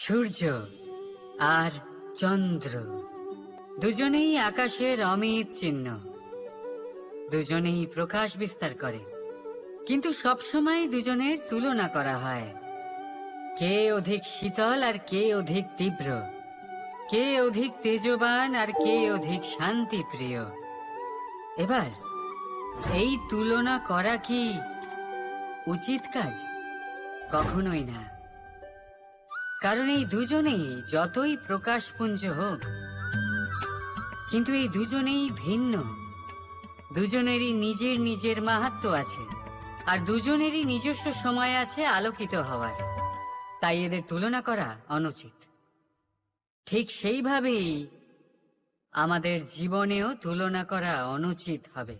সূর্য আর চন্দ্র দুজনেই আকাশের অমিত চিহ্ন, দুজনেই প্রকাশ বিস্তার করে, কিন্তু সবসময় দুজনের তুলনা করা হয়। কে অধিক শীতল আর কে অধিক তীব্র, কে অধিক তেজবান আর কে অধিক শান্তিপ্রিয়। এবার এই তুলনা করা কি উচিত কাজ? কখনোই না। কারণ এই দুজনেই যতই প্রকাশপুঞ্জ হোক, কিন্তু এই দুজনেই ভিন্ন। দুজনেরই নিজের নিজের মাহাত্ম্য আছে, আর দুজনেরই নিজস্ব সময় আছে আলোকিত হওয়ার। তাই এদের তুলনা করা অনুচিত। ঠিক সেইভাবেই আমাদের জীবনেও তুলনা করা অনুচিত হবে।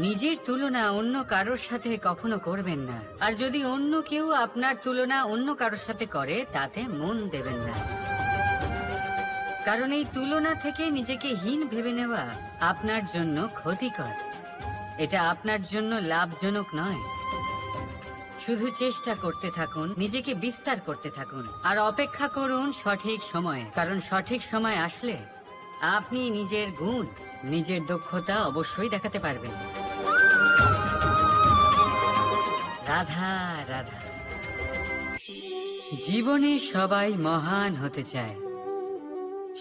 নিজের তুলনা অন্য কারোর সাথে কখনো করবেন না, আর যদি অন্য কেউ আপনার তুলনা অন্য কারোর সাথে করে তাতে মন দেবেন না। কারণ এই তুলনা থেকে নিজেকে হীন ভেবে নেওয়া আপনার জন্য ক্ষতিকর। এটা আপনার জন্য লাভজনক নয়। শুধু চেষ্টা করতে থাকুন, নিজেকে বিস্তার করতে থাকুন, আর অপেক্ষা করুন সঠিক সময়ে। কারণ সঠিক সময় আসলে আপনি নিজের গুণ, নিজের দক্ষতা অবশ্যই দেখাতে পারবেন। রাধা রাধা। জীবনে সবাই মহান হতে চায়,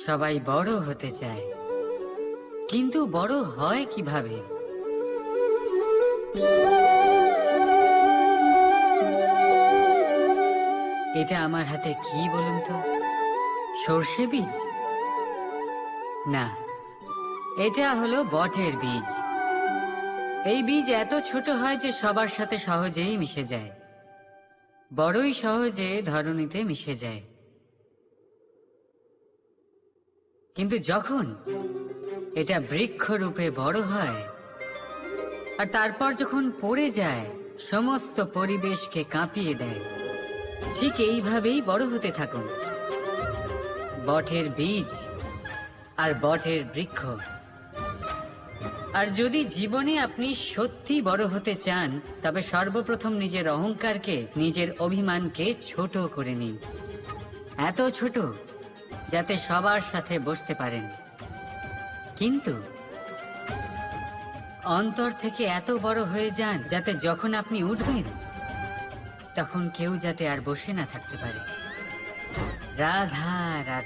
সবাই বড় হতে চায়, কিন্তু বড় হয় কিভাবে? এটা আমার হাতে কি বলুন তো? সর্ষে বীজ? না, এটা হলো বটের বীজ। এই বীজ এত ছোট হয় যে সবার সাথে সহজেই মিশে যায়, বড়ই সহজে ধরণীতে মিশে যায়। কিন্তু যখন এটা বৃক্ষরূপে বড় হয়, আর তারপর যখন পড়ে যায়, সমস্ত পরিবেশকে কাঁপিয়ে দেয়। ঠিক এইভাবেই বড় হতে থাকুন, বটের বীজ আর বটের বৃক্ষ। আর যদি জীবনে আপনি সত্যি বড় হতে চান, তবে সর্বপ্রথম নিজের অহংকারকে, নিজের অভিমানকে ছোট করে নিন। এত ছোট যাতে সবার সাথে বসতে পারেন, কিন্তু অন্তর থেকে এত বড় হয়ে যান যাতে যখন আপনি উঠবেন তখন কেউ যাতে আর বসে না থাকতে পারে। রাধা রাধা।